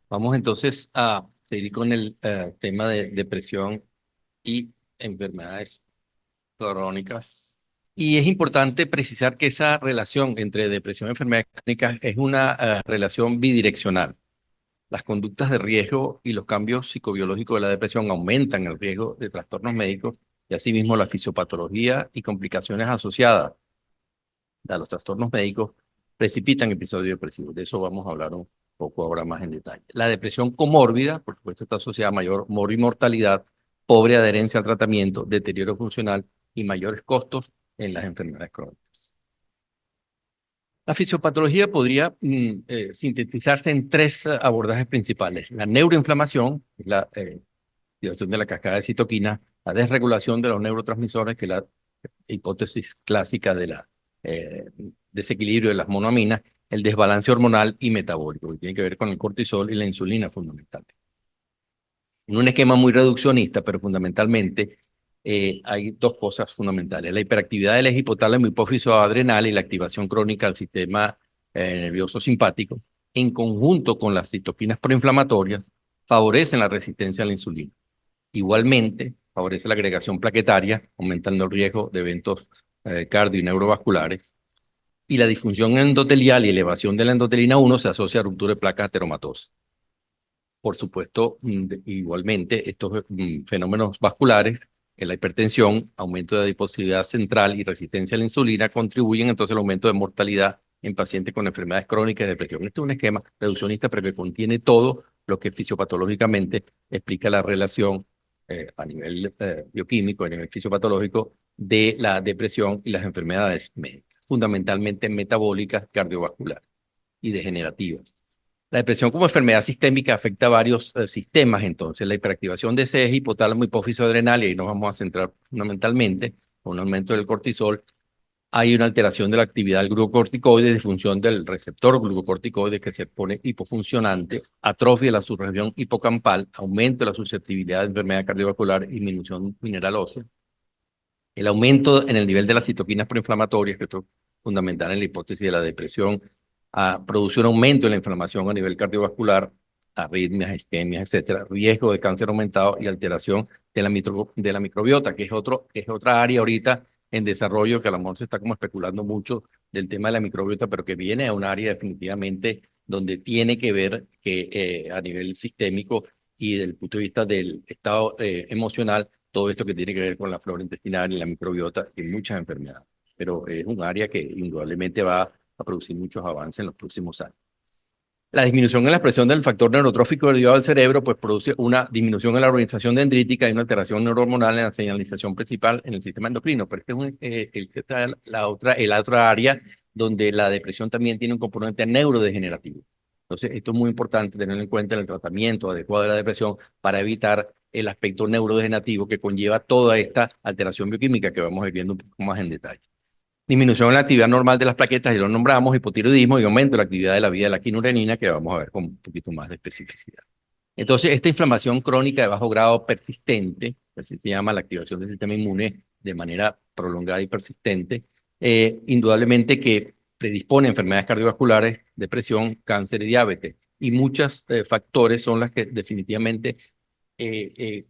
Vamos entonces a seguir con el tema de depresión y enfermedades crónicas. Y es importante precisar que esa relación entre depresión y enfermedades crónicas es una relación bidireccional. Las conductas de riesgo y los cambios psicobiológicos de la depresión aumentan el riesgo de trastornos médicos y asimismo la fisiopatología y complicaciones asociadas a los trastornos médicos precipitan episodios depresivos. De eso vamos a hablar un poco ahora más en detalle. La depresión comórbida, por supuesto, está asociada a mayor mortalidad, pobre adherencia al tratamiento, deterioro funcional y mayores costos en las enfermedades crónicas. La fisiopatología podría sintetizarse en tres abordajes principales. La neuroinflamación, la activación de la cascada de citoquina, la desregulación de los neurotransmisores, que es la hipótesis clásica de la eh, desequilibrio de las monoaminas, el desbalance hormonal y metabólico, que tiene que ver con el cortisol y la insulina fundamentalmente. En un esquema muy reduccionista, pero fundamentalmente hay dos cosas fundamentales: la hiperactividad del eje hipotálamo hipófiso adrenal y la activación crónica del sistema nervioso simpático, en conjunto con las citoquinas proinflamatorias, favorecen la resistencia a la insulina. Igualmente, favorece la agregación plaquetaria, aumentando el riesgo de eventos cardio y neurovasculares. Y la disfunción endotelial y elevación de la endotelina 1 se asocia a ruptura de placas ateromatosas. Por supuesto, igualmente, estos fenómenos vasculares, la hipertensión, aumento de adiposidad central y resistencia a la insulina contribuyen entonces al aumento de mortalidad en pacientes con enfermedades crónicas y depresión. Este es un esquema reduccionista, pero que contiene todo lo que fisiopatológicamente explica la relación a nivel bioquímico, a nivel fisiopatológico, de la depresión y las enfermedades médicas, fundamentalmente metabólicas, cardiovasculares y degenerativas. La depresión como enfermedad sistémica afecta a varios sistemas, entonces la hiperactivación de ese eje hipotálamo hipófiso adrenal, y ahí nos vamos a centrar fundamentalmente con un aumento del cortisol. Hay una alteración de la actividad del glucocorticoide, disfunción del receptor glucocorticoide que se pone hipofuncionante, atrofia de la subregión hipocampal, aumento de la susceptibilidad de enfermedad cardiovascular y disminución mineral ósea. El aumento en el nivel de las citoquinas proinflamatorias, que esto es fundamental en la hipótesis de la depresión, produce un aumento en la inflamación a nivel cardiovascular, arritmias, isquemias, etcétera, riesgo de cáncer aumentado y alteración de la microbiota, que es otra área ahorita en desarrollo, que a lo mejor se está como especulando mucho del tema de la microbiota, pero que viene a un área definitivamente donde tiene que ver que a nivel sistémico y desde el punto de vista del estado emocional, todo esto que tiene que ver con la flora intestinal y la microbiota y muchas enfermedades. Pero es un área que indudablemente va a producir muchos avances en los próximos años. La disminución en la expresión del factor neurotrófico derivado del cerebro pues produce una disminución en la organización dendrítica y una alteración neurohormonal en la señalización principal en el sistema endocrino. Pero este es el que trae el otra área donde la depresión también tiene un componente neurodegenerativo. Entonces, esto es muy importante tenerlo en cuenta en el tratamiento adecuado de la depresión para evitar el aspecto neurodegenerativo que conlleva toda esta alteración bioquímica que vamos a ir viendo un poco más en detalle. Disminución en la actividad normal de las plaquetas, y lo nombramos, hipotiroidismo y aumento de la actividad de la vía de la quinurenina, que vamos a ver con un poquito más de especificidad. Entonces, esta inflamación crónica de bajo grado persistente, así se llama la activación del sistema inmune de manera prolongada y persistente, indudablemente que predispone a enfermedades cardiovasculares, depresión, cáncer y diabetes. Y muchos factores son las que definitivamente eh, eh,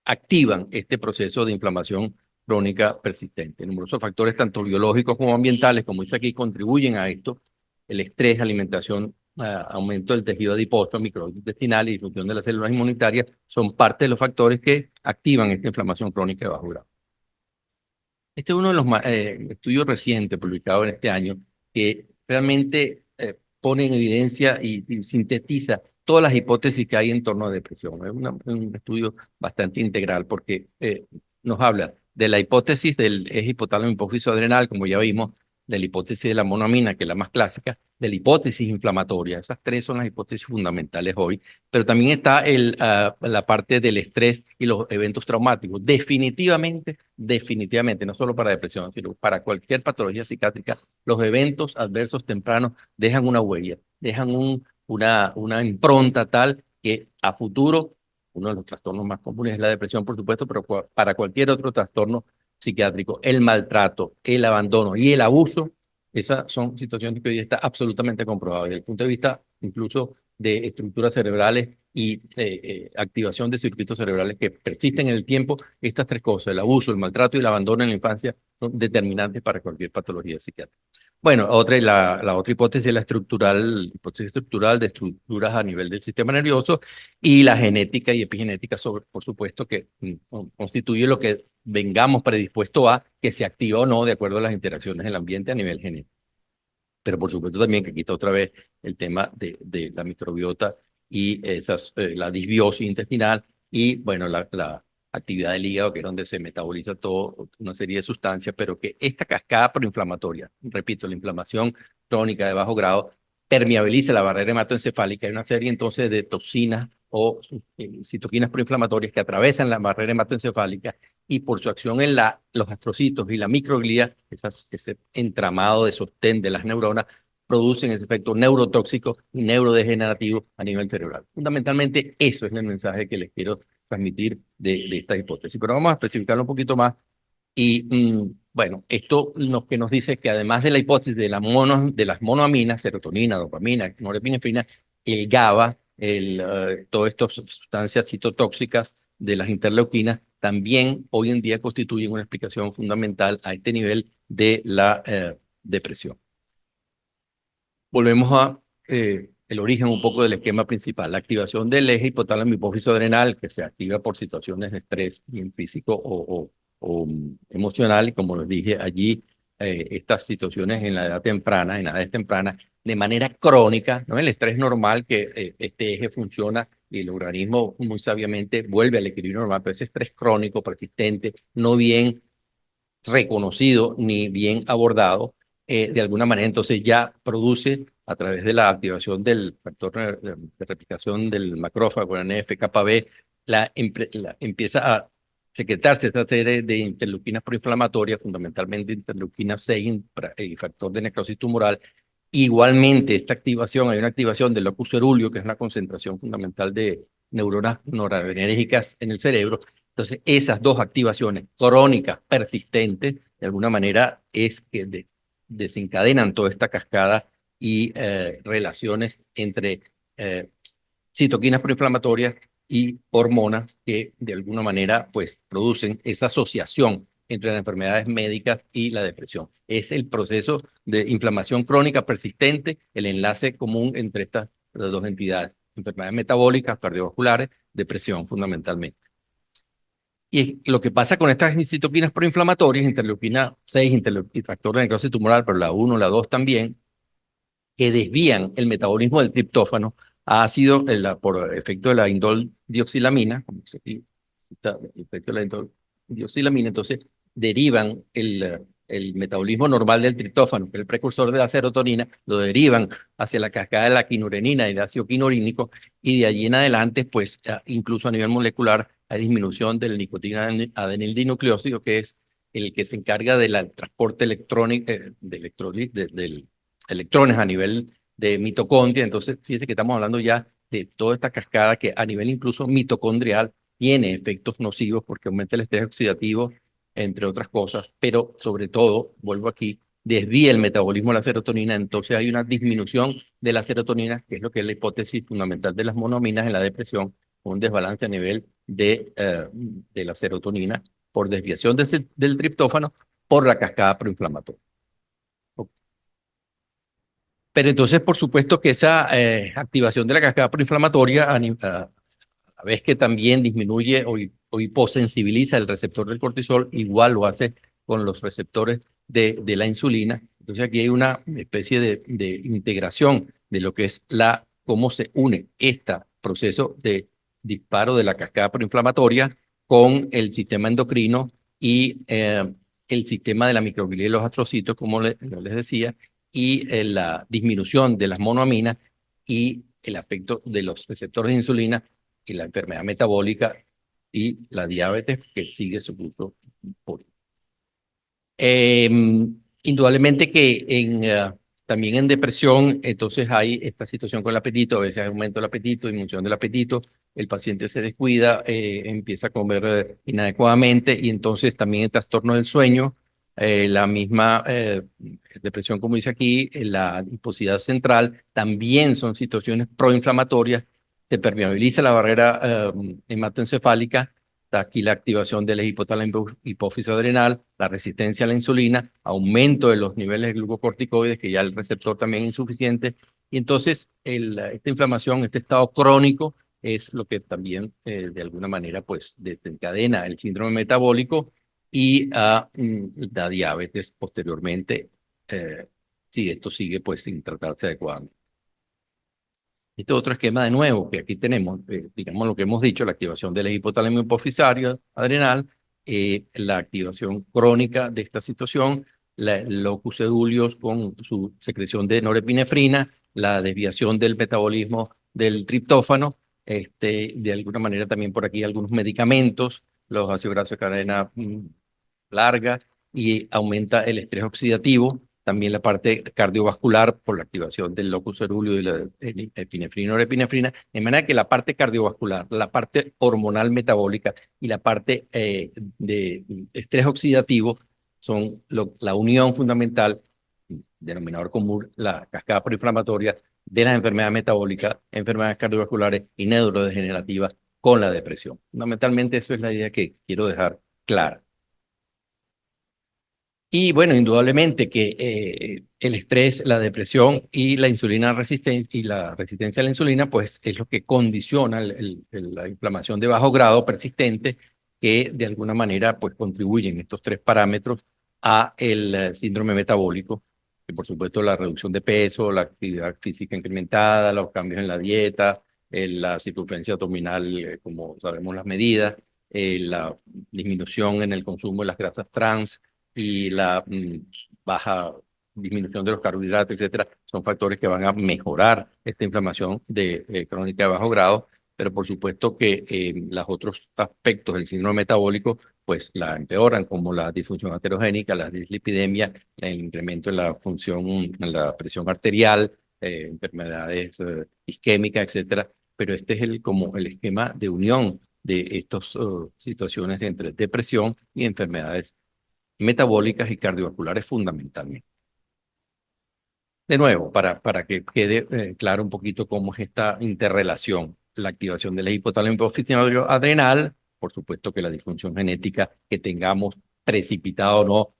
activan este proceso de inflamación crónica persistente. Numerosos factores, tanto biológicos como ambientales, como dice aquí, contribuyen a esto. El estrés, alimentación, aumento del tejido adiposo, microbiota intestinal y disfunción de las células inmunitarias son parte de los factores que activan esta inflamación crónica de bajo grado. Este es uno de los estudios recientes publicados en este año que realmente pone en evidencia y sintetiza todas las hipótesis que hay en torno a depresión. Es un estudio bastante integral porque nos habla de la hipótesis del eje hipotálamo hipófiso adrenal, como ya vimos, de la hipótesis de la monoamina, que es la más clásica, de la hipótesis inflamatoria. Esas tres son las hipótesis fundamentales hoy, pero también está la parte del estrés y los eventos traumáticos. Definitivamente, no solo para depresión, sino para cualquier patología psiquiátrica, los eventos adversos tempranos dejan una huella, dejan una impronta tal que a futuro, uno de los trastornos más comunes es la depresión, por supuesto, pero para cualquier otro trastorno psiquiátrico, el maltrato, el abandono y el abuso, esas son situaciones que hoy está absolutamente comprobadas. Desde el punto de vista incluso de estructuras cerebrales y activación de circuitos cerebrales que persisten en el tiempo. Estas tres cosas, el abuso, el maltrato y el abandono en la infancia, son determinantes para cualquier patología psiquiátrica. Bueno, la otra hipótesis es la hipótesis estructural de estructuras a nivel del sistema nervioso y la genética y epigenética, por supuesto, que constituye lo que vengamos predispuesto a que se activa o no de acuerdo a las interacciones del ambiente a nivel genético. Pero por supuesto también que quita otra vez el tema de la microbiota y la disbiosis intestinal y, bueno, la actividad del hígado, que es donde se metaboliza toda una serie de sustancias, pero que esta cascada proinflamatoria, repito, la inflamación crónica de bajo grado, permeabiliza la barrera hematoencefálica. Hay una serie entonces de toxinas o citoquinas proinflamatorias que atravesan la barrera hematoencefálica y por su acción en los astrocitos y la microglía, ese entramado de sostén de las neuronas, producen ese efecto neurotóxico y neurodegenerativo a nivel cerebral. Fundamentalmente, eso es el mensaje que les quiero transmitir de esta hipótesis. Pero vamos a especificarlo un poquito más. Y bueno, esto lo que nos dice es que además de la hipótesis de las monoaminas, serotonina, dopamina, norepinefrina, el GABA, todas estas sustancias citotóxicas de las interleuquinas, también hoy en día constituyen una explicación fundamental a este nivel de la depresión. Volvemos a el origen un poco del esquema principal, la activación del eje hipotálamo hipófisis adrenal, que se activa por situaciones de estrés, bien físico o emocional, y como les dije allí, estas situaciones en la edad temprana, en edades tempranas, de manera crónica, ¿no? El estrés normal, que este eje funciona y el organismo muy sabiamente vuelve al equilibrio normal, pero ese estrés crónico, persistente, no bien reconocido ni bien abordado, de alguna manera entonces ya produce a través de la activación del factor de replicación del macrófago, el NF-κB, empieza a secretarse esta serie de interleuquinas proinflamatorias, fundamentalmente interleuquina 6 y factor de necrosis tumoral. Igualmente, esta activación, hay una activación del locus cerúleo, que es una concentración fundamental de neuronas noradrenérgicas en el cerebro. Entonces, esas dos activaciones crónicas, persistentes, de alguna manera es que desencadenan toda esta cascada y relaciones entre citoquinas proinflamatorias y hormonas que de alguna manera pues producen esa asociación entre las enfermedades médicas y la depresión. Es el proceso de inflamación crónica persistente, el enlace común entre estas dos entidades, enfermedades metabólicas, cardiovasculares, depresión fundamentalmente. Y lo que pasa con estas citoquinas proinflamatorias, interleuquina 6, factor de necrosis tumoral, pero la 1, la 2 también, que desvían el metabolismo del triptófano a ácido por efecto de la indol dioxilamina, como se el efecto de la indol dioxilamina, entonces derivan el metabolismo normal del triptófano, que es el precursor de la serotonina, lo derivan hacia la cascada de la quinurenina y el ácido quinurínico, y de allí en adelante, pues incluso a nivel molecular, hay disminución del nicotina adenildinucleósido, que es el que se encarga del transporte electrónico, del electrones a nivel de mitocondria. Entonces, fíjense que estamos hablando ya de toda esta cascada que a nivel incluso mitocondrial tiene efectos nocivos porque aumenta el estrés oxidativo, entre otras cosas, pero sobre todo, vuelvo aquí, desvía el metabolismo de la serotonina, entonces hay una disminución de la serotonina, que es lo que es la hipótesis fundamental de las monoaminas en la depresión, un desbalance a nivel de la serotonina por desviación del triptófano por la cascada proinflamatoria. Pero entonces, por supuesto que esa activación de la cascada proinflamatoria, a la vez que también disminuye o hiposensibiliza el receptor del cortisol, igual lo hace con los receptores de la insulina. Entonces aquí hay una especie de integración de lo que es cómo se une este proceso de disparo de la cascada proinflamatoria con el sistema endocrino y el sistema de la microglía y los astrocitos, como les decía, y la disminución de las monoaminas y el efecto de los receptores de insulina y la enfermedad metabólica y la diabetes que sigue su curso. Indudablemente que también en depresión, entonces hay esta situación con el apetito, a veces hay aumento del apetito, disminución del apetito, el paciente se descuida, empieza a comer inadecuadamente y entonces también el trastorno del sueño, La misma depresión, como dice aquí, la adiposidad central, también son situaciones proinflamatorias. Se permeabiliza la barrera hematoencefálica. Está aquí la activación del hipotálamo hipófisis adrenal, la resistencia a la insulina, aumento de los niveles de glucocorticoides, que ya el receptor también es insuficiente. Y entonces esta inflamación, este estado crónico, es lo que también de alguna manera pues desencadena el síndrome metabólico y la diabetes posteriormente, si esto sigue pues sin tratarse adecuadamente. Este otro esquema de nuevo, que aquí tenemos, digamos lo que hemos dicho, la activación del hipotálamo hipofisario adrenal, la activación crónica de esta situación, el locus coeruleus con su secreción de norepinefrina, la desviación del metabolismo del triptófano, de alguna manera también por aquí algunos medicamentos, los ácidos grasos de cadena larga, y aumenta el estrés oxidativo, también la parte cardiovascular por la activación del locus coeruleus y la epinefrina o norepinefrina, de manera que la parte cardiovascular, la parte hormonal metabólica y la parte de estrés oxidativo son la unión fundamental, denominador común, la cascada proinflamatoria de las enfermedades metabólicas, enfermedades cardiovasculares y neurodegenerativas con la depresión. Fundamentalmente eso es la idea que quiero dejar clara. Y bueno, indudablemente que el estrés, la depresión y la insulina resistencia y la resistencia a la insulina, pues es lo que condiciona la inflamación de bajo grado persistente, que de alguna manera pues contribuyen estos tres parámetros a el síndrome metabólico, que por supuesto la reducción de peso, la actividad física incrementada, los cambios en la dieta, la circunferencia abdominal, como sabemos las medidas, la disminución en el consumo de las grasas trans y la baja disminución de los carbohidratos, etcétera, son factores que van a mejorar esta inflamación crónica de bajo grado, pero por supuesto que los otros aspectos del síndrome metabólico pues la empeoran, como la disfunción aterogénica, la dislipidemia, el incremento en la función, en la presión arterial, enfermedades isquémicas, etcétera, pero este es como el esquema de unión de estas situaciones entre depresión y enfermedades metabólicas y cardiovasculares fundamentalmente. De nuevo, para que quede claro un poquito cómo es esta interrelación, la activación del hipotálamo hipofisio adrenal, por supuesto que la disfunción genética que tengamos precipitada o no,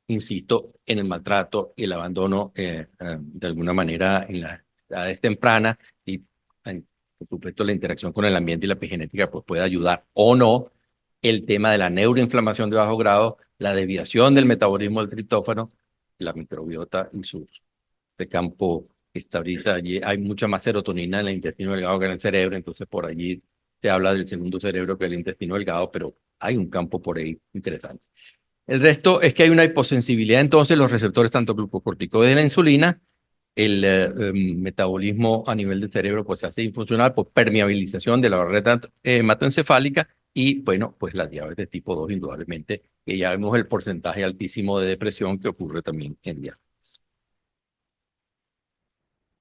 insisto, en el maltrato y el abandono de alguna manera en las edades tempranas y por supuesto la interacción con el ambiente y la epigenética pues puede ayudar o no. El tema de la neuroinflamación de bajo grado, la desviación del metabolismo del triptófano, la microbiota y su campo estabiliza allí. Hay mucha más serotonina en el intestino delgado que en el cerebro, entonces por allí se habla del segundo cerebro que el intestino delgado, pero hay un campo por ahí interesante. El resto es que hay una hiposensibilidad entonces los receptores tanto glucocorticoides de la insulina, el metabolismo a nivel del cerebro pues se hace infuncional por permeabilización de la barrera hematoencefálica y bueno, pues la diabetes tipo 2 indudablemente, que ya vemos el porcentaje altísimo de depresión que ocurre también en diabetes.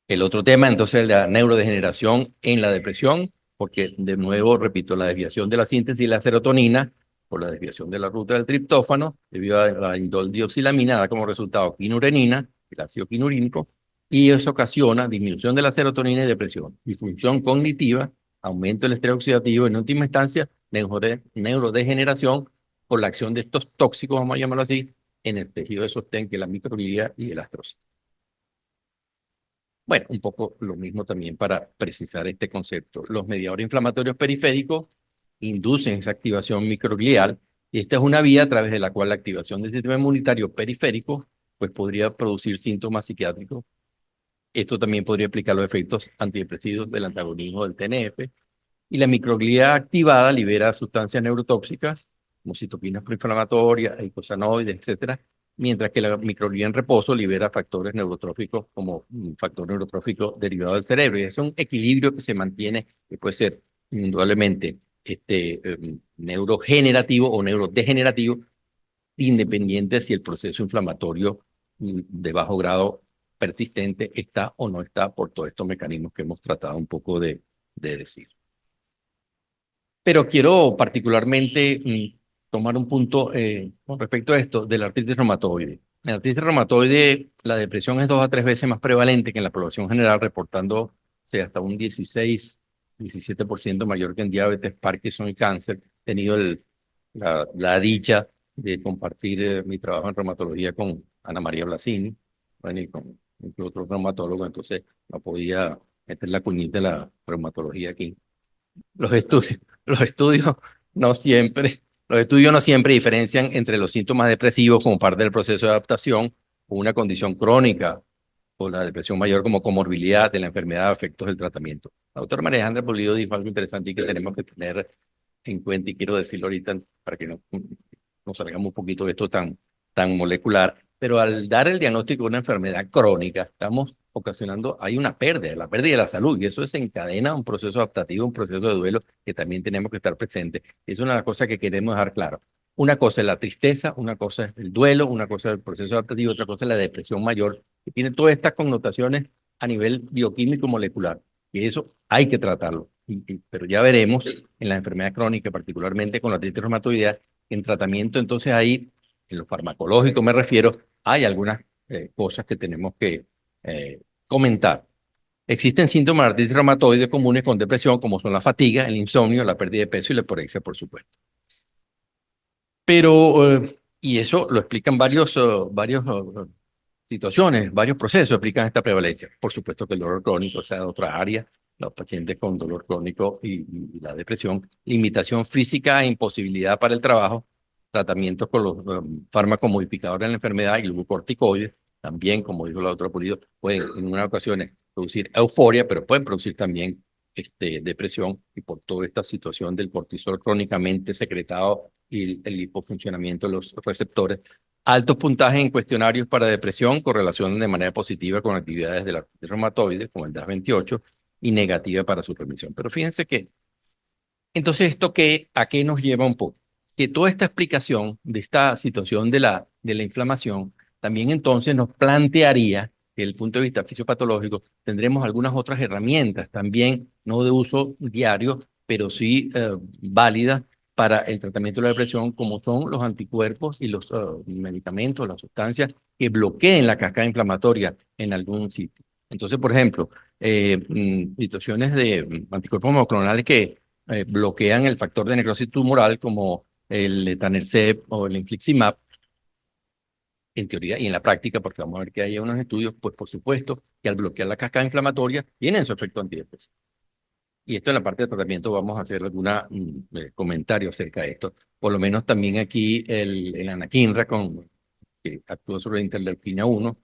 El otro tema entonces la neurodegeneración en la depresión, porque de nuevo, repito, la desviación de la síntesis de la serotonina por la desviación de la ruta del triptófano, debido a la indol-dioxilamina, da como resultado quinurenina, el ácido quinurínico, y eso ocasiona disminución de la serotonina y depresión, disfunción cognitiva, aumento del estrés oxidativo, en última instancia, neurodegeneración por la acción de estos tóxicos, vamos a llamarlo así, en el tejido de sostén, que es la microglía y el astrocito. Bueno, un poco lo mismo también para precisar este concepto. Los mediadores inflamatorios periféricos inducen esa activación microglial y esta es una vía a través de la cual la activación del sistema inmunitario periférico pues podría producir síntomas psiquiátricos. Esto también podría explicar los efectos antidepresivos del antagonismo del TNF. Y la microglía activada libera sustancias neurotóxicas, como citoquinas proinflamatorias, eicosanoides, etcétera, mientras que la microglía en reposo libera factores neurotróficos como un factor neurotrófico derivado del cerebro. Y es un equilibrio que se mantiene, que puede ser indudablemente neurogenerativo o neurodegenerativo, independiente si el proceso inflamatorio de bajo grado persistente está o no está por todos estos mecanismos que hemos tratado un poco de decir. Pero quiero particularmente tomar un punto con respecto a esto de la artritis reumatoide. En la artritis reumatoide, la depresión es 2 a 3 veces más prevalente que en la población general, reportando hasta un 17% mayor que en diabetes, Parkinson y cáncer. He tenido la dicha de compartir mi trabajo en reumatología con Ana María Blasini, bueno, y con otro reumatólogo, entonces no podía meter la cuñita de la reumatología aquí. Los estudios, los estudios no siempre, los estudios no siempre diferencian entre los síntomas depresivos como parte del proceso de adaptación o una condición crónica o la depresión mayor como comorbilidad de la enfermedad o efectos del tratamiento. La doctora María Alejandra Pulido dijo algo interesante y que tenemos que tener en cuenta, y quiero decirlo ahorita para que no nos salgamos un poquito de esto tan molecular, pero al dar el diagnóstico de una enfermedad crónica, estamos ocasionando, hay una pérdida, la pérdida de la salud, y eso desencadena un proceso adaptativo, un proceso de duelo que también tenemos que estar presentes. Es una de las cosas que queremos dejar claro. Una cosa es la tristeza, una cosa es el duelo, una cosa es el proceso adaptativo, otra cosa es la depresión mayor, que tiene todas estas connotaciones a nivel bioquímico molecular, y eso hay que tratarlo. Pero ya veremos en la enfermedad crónica, particularmente con la artritis reumatoidea, en tratamiento, entonces ahí, en lo farmacológico me refiero, hay algunas cosas que tenemos que comentar. Existen síntomas de artritis reumatoide comunes con depresión, como son la fatiga, el insomnio, la pérdida de peso y la hiporexia, por supuesto. Pero, y eso lo explican varios situaciones, varios procesos explican esta prevalencia. Por supuesto que el dolor crónico, sea de otra área, los pacientes con dolor crónico y la depresión, limitación física e imposibilidad para el trabajo, tratamientos con los fármacos modificadores de la enfermedad y glucocorticoides, también, como dijo la doctora Pulido, pueden en unas ocasiones producir euforia, pero pueden producir también depresión, y por toda esta situación del cortisol crónicamente secretado y el hipofuncionamiento de los receptores. Altos puntajes en cuestionarios para depresión correlacionan de manera positiva con actividades de la artritis reumatoide, como el DAS28, y negativa para su remisión. Pero fíjense que, entonces, ¿a qué nos lleva un poco? Que toda esta explicación de esta situación de la inflamación también entonces nos plantearía, desde el punto de vista fisiopatológico, tendremos algunas otras herramientas también, no de uso diario, pero sí válidas para el tratamiento de la depresión, como son los anticuerpos y los medicamentos, las sustancias que bloqueen la cascada inflamatoria en algún sitio. Entonces, por ejemplo, situaciones de anticuerpos monoclonales que bloquean el factor de necrosis tumoral, como el etanercept o el infliximab, en teoría y en la práctica, porque vamos a ver que hay unos estudios, pues por supuesto que al bloquear la cascada inflamatoria tienen su efecto antidepresivo. Y esto en la parte de tratamiento vamos a hacer algún comentario acerca de esto. Por lo menos también aquí el anakinra, que actúa sobre la interleuquina 1,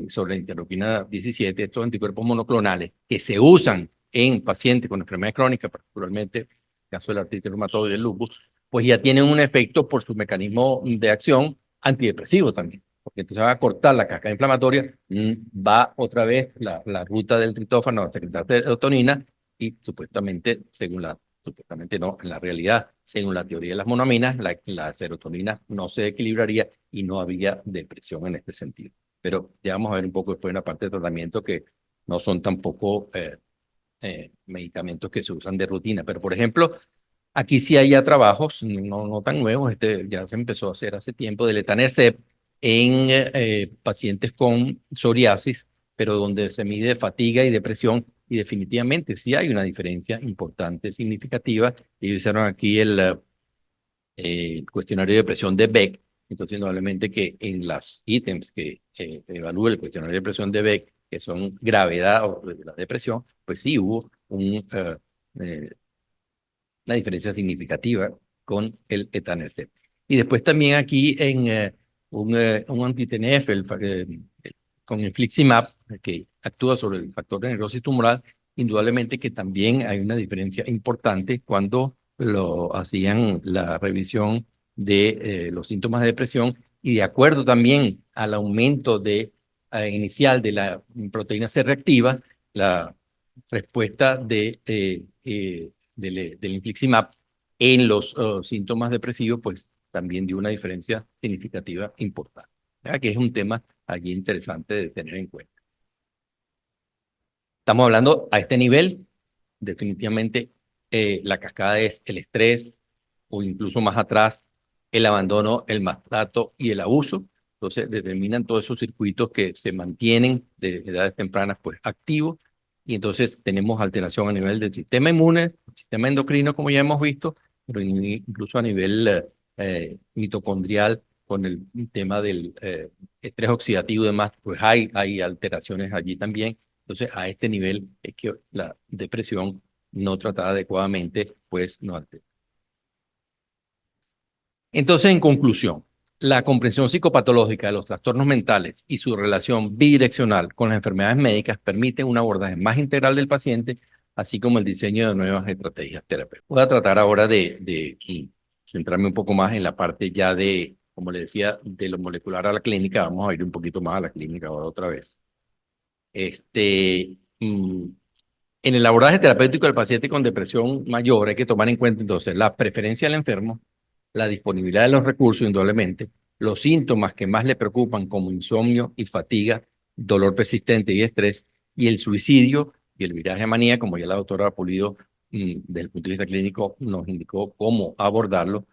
sobre la interleuquina 17, estos anticuerpos monoclonales que se usan en pacientes con enfermedades crónicas, particularmente en el caso de la artritis reumatoide y el lupus, pues ya tienen un efecto por su mecanismo de acción antidepresivo también, porque entonces va a cortar la cascada inflamatoria, va otra vez la ruta del triptófano a secretar serotonina y supuestamente no, en la realidad, según la teoría de las monoaminas, la serotonina no se equilibraría y no había depresión en este sentido. Pero ya vamos a ver un poco después en la parte de tratamiento que no son tampoco medicamentos que se usan de rutina. Pero, por ejemplo, aquí sí hay ya trabajos, no tan nuevos, ya se empezó a hacer hace tiempo, del etanercept en pacientes con psoriasis, pero donde se mide fatiga y depresión, y definitivamente sí hay una diferencia importante, significativa. Ellos hicieron aquí el cuestionario de depresión de Beck. Entonces, indudablemente que en las ítems que evalúa el cuestionario de depresión de Beck, que son gravedad o de la depresión, pues sí hubo eh, una diferencia significativa con el etanercept. Y después también aquí en un anti-TNF, con infliximab, que actúa sobre el factor de necrosis tumoral, indudablemente que también hay una diferencia importante cuando lo hacían la revisión de los síntomas de depresión, y de acuerdo también al aumento inicial de la proteína C reactiva, la respuesta del infliximab en los síntomas depresivos, pues también dio una diferencia significativa importante. ¿Verdad? Que es un tema allí interesante de tener en cuenta. Estamos hablando a este nivel, definitivamente la cascada es el estrés, o incluso más atrás, el abandono, el maltrato y el abuso. Entonces determinan todos esos circuitos que se mantienen desde edades tempranas pues activos, y entonces tenemos alteración a nivel del sistema inmune, sistema endocrino como ya hemos visto, pero incluso a nivel mitocondrial con el tema del estrés oxidativo y demás, pues hay alteraciones allí también. Entonces a este nivel es que la depresión no tratada adecuadamente pues no altera. Entonces, en conclusión, la comprensión psicopatológica de los trastornos mentales y su relación bidireccional con las enfermedades médicas permiten un abordaje más integral del paciente, así como el diseño de nuevas estrategias terapéuticas. Voy a tratar ahora de centrarme un poco más en la parte ya de, como le decía, de lo molecular a la clínica. Vamos a ir un poquito más a la clínica ahora otra vez. En el abordaje terapéutico del paciente con depresión mayor hay que tomar en cuenta entonces la preferencia del enfermo, la disponibilidad de los recursos, indudablemente, los síntomas que más le preocupan como insomnio y fatiga, dolor persistente y estrés, y el suicidio y el viraje a manía, como ya la doctora Pulido, desde el punto de vista clínico, nos indicó cómo abordarlo.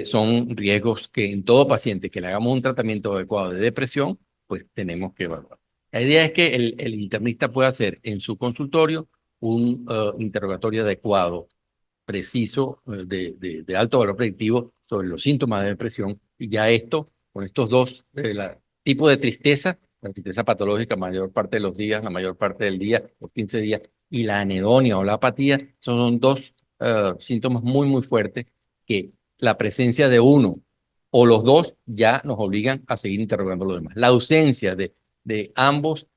Son riesgos que en todo paciente que le hagamos un tratamiento adecuado de depresión, pues tenemos que evaluar. La idea es que el internista pueda hacer en su consultorio un interrogatorio adecuado, preciso, de alto valor predictivo sobre los síntomas de depresión, y ya esto, con estos dos tipos de tristeza, la tristeza patológica mayor parte de los días, la mayor parte del día, los 15 días, y la anedonia o la apatía, son dos síntomas muy, muy fuertes que la presencia de uno o los dos ya nos obligan a seguir interrogando lo demás. La ausencia de ambos,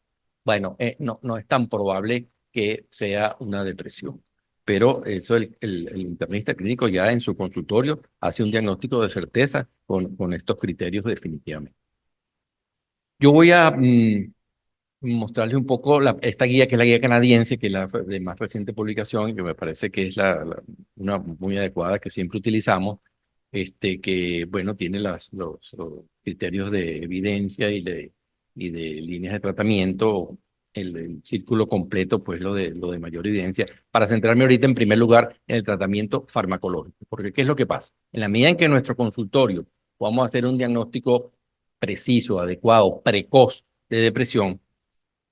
bueno, no es tan probable que sea una depresión. Pero eso el internista clínico ya en su consultorio hace un diagnóstico de certeza con estos criterios definitivamente. Yo voy a mostrarles un poco esta guía, que es la guía canadiense, que es la de más reciente publicación, y que me parece que es una muy adecuada que siempre utilizamos, que, bueno, tiene los criterios de evidencia y de líneas de tratamiento, el círculo completo, pues lo de mayor evidencia, para centrarme ahorita en primer lugar en el tratamiento farmacológico. Porque, ¿qué es lo que pasa? En la medida en que en nuestro consultorio podamos hacer un diagnóstico preciso, adecuado, precoz de depresión,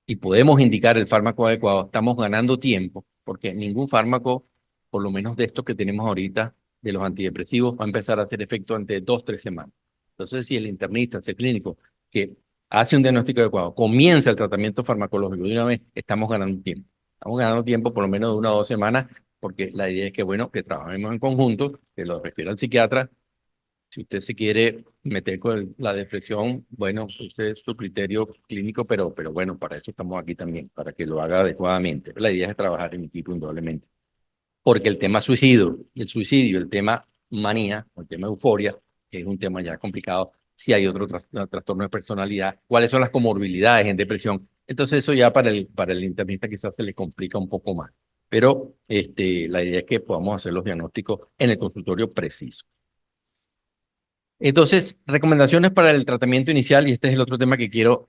y podemos indicar el fármaco adecuado, estamos ganando tiempo, porque ningún fármaco, por lo menos de estos que tenemos ahorita, de los antidepresivos, va a empezar a hacer efecto ante 2, 3 semanas. Entonces, si el internista, el clínico, que hace un diagnóstico adecuado, comienza el tratamiento farmacológico de una vez, estamos ganando tiempo. Estamos ganando tiempo por lo menos de 1 o 2 semanas, porque la idea es que, bueno, que trabajemos en conjunto, que lo refiera al psiquiatra. Si usted se quiere meter con la depresión, bueno, ese es su criterio clínico, pero bueno, para eso estamos aquí también, para que lo haga adecuadamente. La idea es trabajar en equipo, indudablemente. Porque el tema suicidio, el tema manía, o el tema euforia, que es un tema ya complicado. Si hay otro trastorno de personalidad, cuáles son las comorbilidades en depresión. Entonces eso ya para el internista quizás se le complica un poco más. Pero la idea es que podamos hacer los diagnósticos en el consultorio preciso. Entonces, recomendaciones para el tratamiento inicial, y este es el otro tema que quiero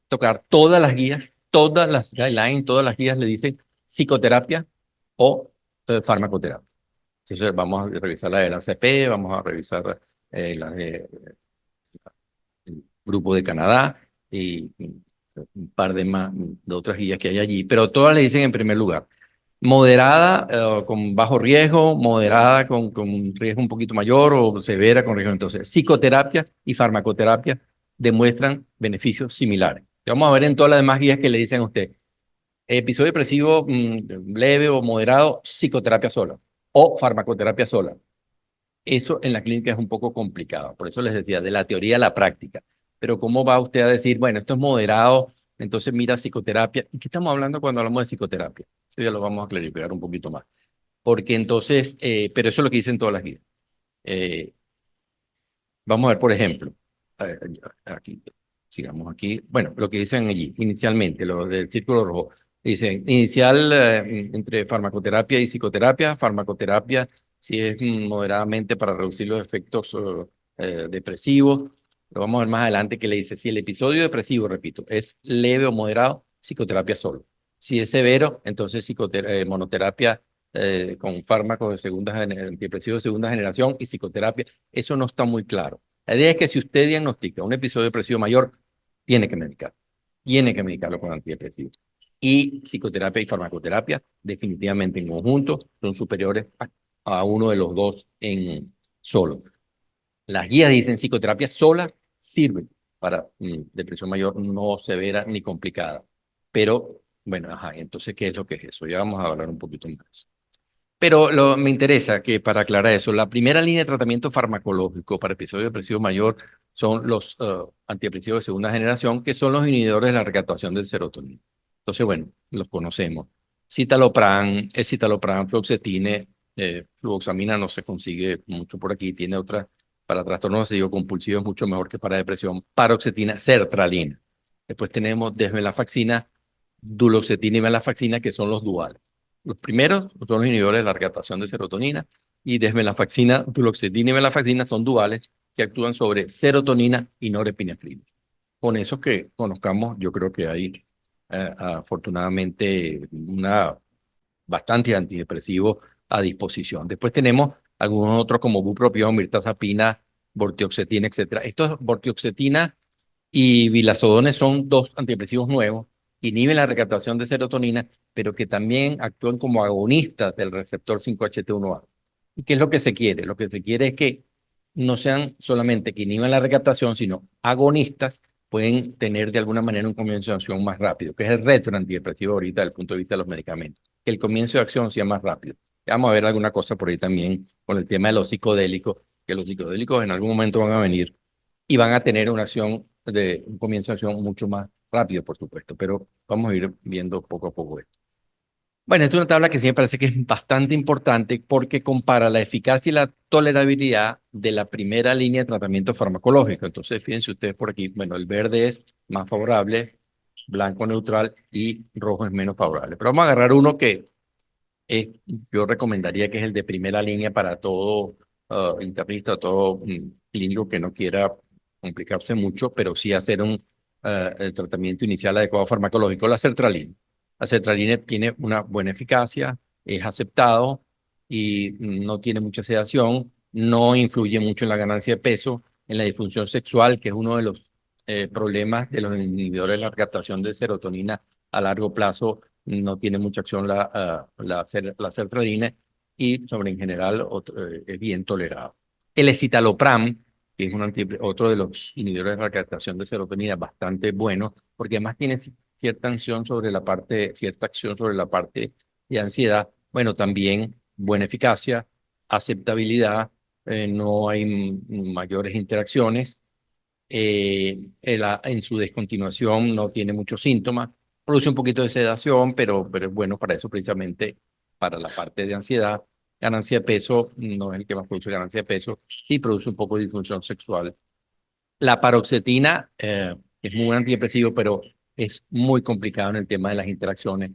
tocar. Todas las guías, todas las guidelines, todas las guías le dicen psicoterapia o farmacoterapia. Entonces, vamos a revisar la de la CP, vamos a revisar las del Grupo de Canadá y un par de más, de otras guías que hay allí, pero todas le dicen en primer lugar moderada, con bajo riesgo, moderada con un riesgo un poquito mayor, o severa con riesgo. Entonces, psicoterapia y farmacoterapia demuestran beneficios similares. Vamos a ver en todas las demás guías que le dicen a usted, episodio depresivo leve o moderado, psicoterapia sola o farmacoterapia sola. Eso en la clínica es un poco complicado, por eso les decía, de la teoría a la práctica. Pero ¿cómo va usted a decir, bueno, esto es moderado, entonces mira psicoterapia? ¿Y qué estamos hablando cuando hablamos de psicoterapia? Eso ya lo vamos a clarificar un poquito más. Porque entonces, pero eso es lo que dicen todas las guías. Eh, Vamos a ver, por ejemplo, aquí, sigamos aquí. Bueno, lo que dicen allí, inicialmente, lo del círculo rojo. Dicen, inicial entre farmacoterapia y psicoterapia. Farmacoterapia, si es moderadamente para reducir los efectos depresivos. Lo vamos a ver más adelante que le dice, si el episodio depresivo, repito, es leve o moderado, psicoterapia solo. Si es severo, entonces monoterapia con fármacos de antidepresivos de segunda generación y psicoterapia. Eso no está muy claro. La idea es que si usted diagnostica un episodio depresivo mayor, tiene que medicar. Tiene que medicarlo con antidepresivos. Y psicoterapia y farmacoterapia, definitivamente en conjunto, son superiores a uno de los dos en solo. Las guías dicen psicoterapia sola sirve para depresión mayor no severa ni complicada. Pero, bueno, ajá, entonces, ¿qué es lo que es eso? Ya vamos a hablar un poquito más. Pero me interesa que para aclarar eso, la primera línea de tratamiento farmacológico para episodio depresivo mayor son los antidepresivos de segunda generación, que son los inhibidores de la recaptación del serotonina. Entonces, bueno, los conocemos. Escitalopram, fluoxetine, fluoxamina no se consigue mucho por aquí, tiene otras para trastornos obsesivo compulsivos mucho mejor que para depresión, paroxetina, sertralina. Después tenemos desvenlafaxina, duloxetina y venlafaxina, que son los duales. Los primeros son los inhibidores de la recaptación de serotonina y desvenlafaxina, duloxetina y venlafaxina son duales que actúan sobre serotonina y norepinefrina. Con eso que conozcamos, yo creo que hay afortunadamente bastante antidepresivo a disposición. Después tenemos algunos otros como bupropión, mirtazapina, vortioxetina, etcétera. Estos vortioxetina y vilazodones son dos antidepresivos nuevos que inhiben la recaptación de serotonina, pero que también actúan como agonistas del receptor 5-HT1A. ¿Y qué es lo que se quiere? Lo que se quiere es que no sean solamente que inhiban la recaptación, sino agonistas, pueden tener de alguna manera un comienzo de acción más rápido, que es el retroantidepresivo ahorita desde el punto de vista de los medicamentos, que el comienzo de acción sea más rápido. Vamos a ver alguna cosa por ahí también con el tema de los psicodélicos, que los psicodélicos en algún momento van a venir y van a tener una acción un comienzo de acción mucho más rápido, por supuesto, pero vamos a ir viendo poco a poco esto. Bueno, esta es una tabla que sí me parece que es bastante importante porque compara la eficacia y la tolerabilidad de la primera línea de tratamiento farmacológico. Entonces, fíjense ustedes por aquí, bueno, el verde es más favorable, blanco neutral y rojo es menos favorable. Pero vamos a agarrar uno que yo recomendaría que es el de primera línea para todo internista, todo clínico que no quiera complicarse mucho, pero sí hacer el tratamiento inicial adecuado farmacológico, la sertralina. La sertralina tiene una buena eficacia, es aceptado y no tiene mucha sedación, no influye mucho en la ganancia de peso, en la disfunción sexual, que es uno de los problemas de los inhibidores de la captación de serotonina a largo plazo. No tiene mucha acción la sertralina y sobre en general es bien tolerado. El escitalopram, que es otro de los inhibidores de la captación de serotonina bastante bueno, porque además tiene cierta acción sobre la parte de ansiedad. Bueno, también buena eficacia, aceptabilidad, no hay mayores interacciones. En su descontinuación no tiene muchos síntomas, produce un poquito de sedación, pero es bueno para eso precisamente, para la parte de ansiedad. Ganancia de peso, no es el que más produce ganancia de peso, sí produce un poco de disfunción sexual. La paroxetina es muy antidepresivo, pero es muy complicado en el tema de las interacciones,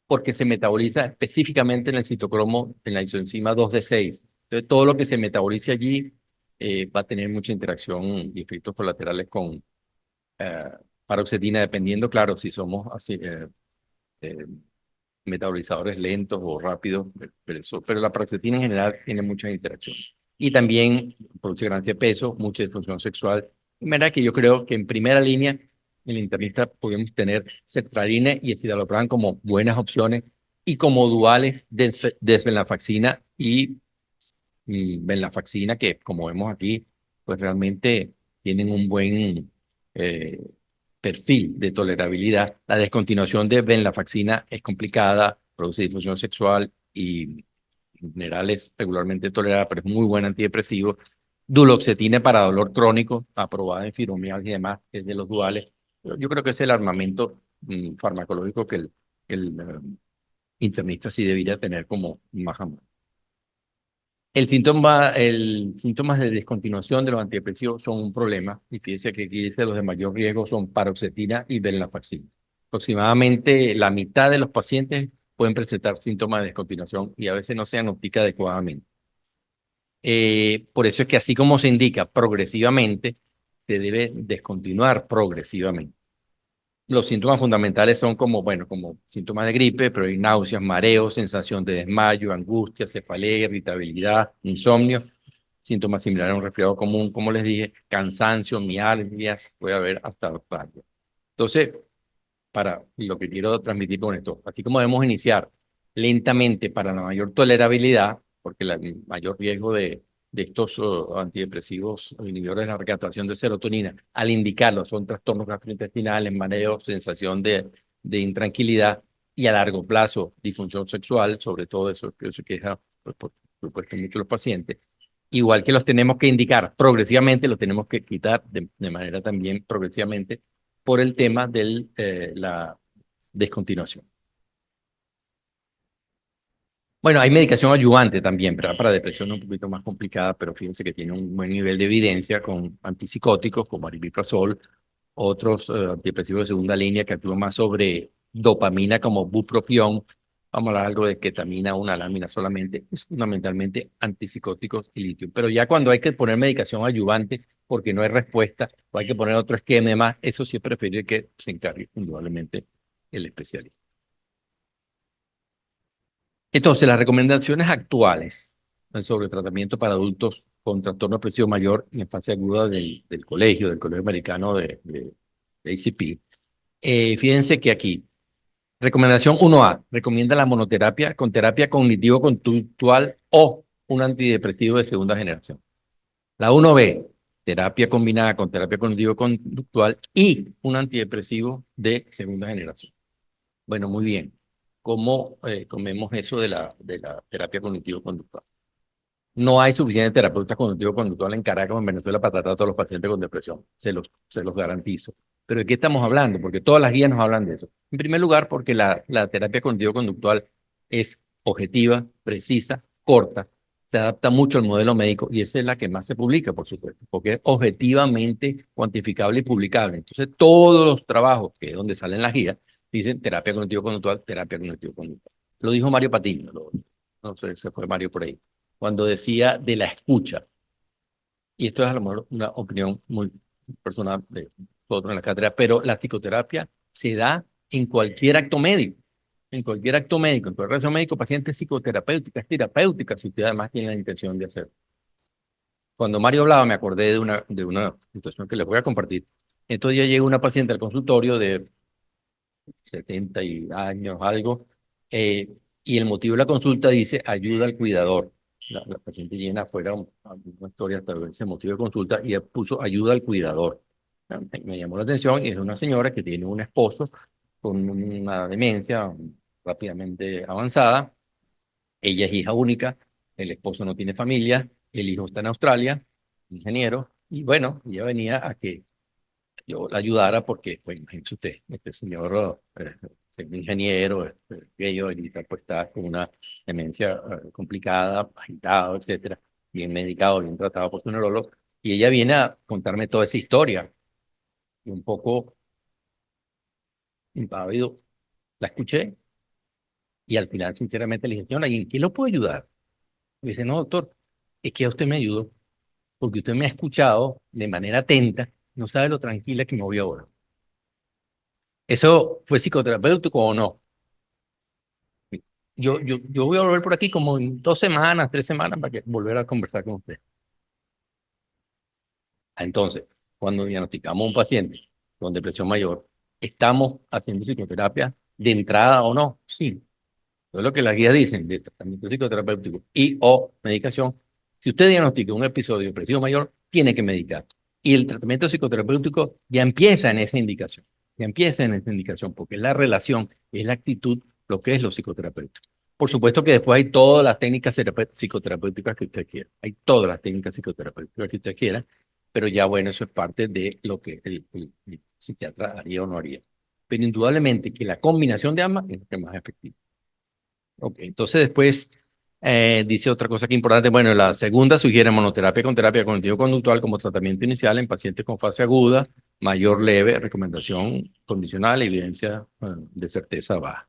porque se metaboliza específicamente en el citocromo, en la isoenzima 2D6. Entonces, todo lo que se metabolice allí va a tener mucha interacción y efectos colaterales con eh, paroxetina, dependiendo, claro, si somos así, eh, metabolizadores lentos o rápidos, pero la paroxetina en general tiene muchas interacciones. Y también produce ganancia de peso, mucha disfunción sexual. De manera que yo creo que en primera línea, en el internista podemos tener sertralina y escitalopram como buenas opciones y como duales desvenlafaxina y venlafaxina, que como vemos aquí, pues realmente tienen un buen eh, perfil de tolerabilidad. La descontinuación de venlafaxina es complicada, produce disfunción sexual y en general es regularmente tolerada, pero es muy buen antidepresivo. Duloxetina para dolor crónico, aprobada en fibromialgia y demás, es de los duales. Yo creo que es el armamento farmacológico que el internista sí debería tener como más a mano. El síntomas de descontinuación de los antidepresivos son un problema, y fíjese que aquí dice los de mayor riesgo son paroxetina y venlafaxina. Aproximadamente la mitad de los pacientes pueden presentar síntomas de descontinuación y a veces no se diagnostica adecuadamente. Por eso es que así como se indica progresivamente, se debe descontinuar progresivamente. Los síntomas fundamentales son como, bueno, como síntomas de gripe, pero hay náuseas, mareos, sensación de desmayo, angustia, cefalea, irritabilidad, insomnio, síntomas similares a un resfriado común, como les dije, cansancio, mialgias, puede haber hasta orfagio. Entonces, para lo que quiero transmitir con esto, así como debemos iniciar lentamente para la mayor tolerabilidad, porque el mayor riesgo de estos antidepresivos o inhibidores de la recaptación de serotonina, al indicarlo, son trastornos gastrointestinales, mareos, sensación de intranquilidad y a largo plazo disfunción sexual, sobre todo eso que se queja pues, por supuesto mucho los pacientes. Igual que los tenemos que indicar progresivamente, los tenemos que quitar de manera también progresivamente por el tema de la descontinuación. Bueno, hay medicación ayudante también, pero para depresión es un poquito más complicada, pero fíjense que tiene un buen nivel de evidencia con antipsicóticos como aripiprazol, otros antidepresivos de segunda línea que actúan más sobre dopamina como bupropión. Vamos a hablar algo de ketamina, una lámina solamente, es fundamentalmente antipsicóticos y litio. Pero ya cuando hay que poner medicación ayudante porque no hay respuesta o hay que poner otro esquema más, eso sí es preferible que se encargue indudablemente el especialista. Entonces, las recomendaciones actuales sobre tratamiento para adultos con trastorno depresivo mayor en fase aguda del colegio, del Colegio Americano de ACP, fíjense que aquí, recomendación 1A, recomienda la monoterapia con terapia cognitivo-conductual o un antidepresivo de segunda generación. La 1B, terapia combinada con terapia cognitivo-conductual y un antidepresivo de segunda generación. Bueno, muy bien. ¿Cómo comemos eso de la terapia cognitivo-conductual? No hay suficientes terapeutas cognitivo-conductuales en Caracas o en Venezuela para tratar a todos los pacientes con depresión. Se los garantizo. Pero ¿de qué estamos hablando? Porque todas las guías nos hablan de eso. En primer lugar, porque la terapia cognitivo-conductual es objetiva, precisa, corta, se adapta mucho al modelo médico y esa es la que más se publica, por supuesto, porque es objetivamente cuantificable y publicable. Entonces, todos los trabajos, que es donde salen las guías, dicen terapia cognitivo-conductual, terapia cognitivo-conductual. Lo dijo Mario Patiño, no sé, se fue Mario por ahí cuando decía de la escucha, y esto es a lo mejor una opinión muy personal de nosotros en la cátedra, pero la psicoterapia se da en cualquier acto médico, en cualquier acto médico, en cualquier relación médico-paciente psicoterapéutica, es terapéutica, si usted además tiene la intención de hacerlo. Cuando Mario hablaba, me acordé de una situación que les voy a compartir. Entonces ya llega una paciente al consultorio de 70 años, algo, y el motivo de la consulta dice ayuda al cuidador. La paciente llena afuera una historia hasta ese motivo de consulta y puso ayuda al cuidador. Me llamó la atención y es una señora que tiene un esposo con una demencia rápidamente avanzada. Ella es hija única, el esposo no tiene familia, el hijo está en Australia, ingeniero, y bueno, ella venía a que yo la ayudara porque, pues imagínese usted, este señor es ingeniero, aquello, ahorita pues está con una demencia complicada, agitado, etcétera, bien medicado, bien tratado por su neurólogo, y ella viene a contarme toda esa historia, y un poco impávido, la escuché, y al final sinceramente le dije, señora, ¿y en qué lo puedo ayudar? Y dice, no, doctor, es que usted me ayudó, porque usted me ha escuchado de manera atenta, no sabe lo tranquila que me voy ahora. ¿Eso fue psicoterapéutico o no? Yo voy a volver por aquí como en 2 semanas, 3 semanas para volver a conversar con usted. Entonces, cuando diagnosticamos a un paciente con depresión mayor, ¿estamos haciendo psicoterapia de entrada o no? Sí. Eso es lo que las guías dicen de tratamiento psicoterapéutico y o medicación. Si usted diagnostica un episodio depresivo mayor, tiene que medicar. Y el tratamiento psicoterapéutico ya empieza en esa indicación. Ya empieza en esa indicación porque es la relación, es la actitud, lo que es lo psicoterapéutico. Por supuesto que después hay todas las técnicas psicoterapéuticas que usted quiera. Hay todas las técnicas psicoterapéuticas que usted quiera, pero ya bueno, eso es parte de lo que el psiquiatra haría o no haría. Pero indudablemente que la combinación de ambas es lo que más efectiva. Ok, entonces después dice otra cosa que es importante. Bueno, la segunda sugiere monoterapia con terapia cognitivo-conductual como tratamiento inicial en pacientes con fase aguda, mayor leve, recomendación condicional, evidencia de certeza baja.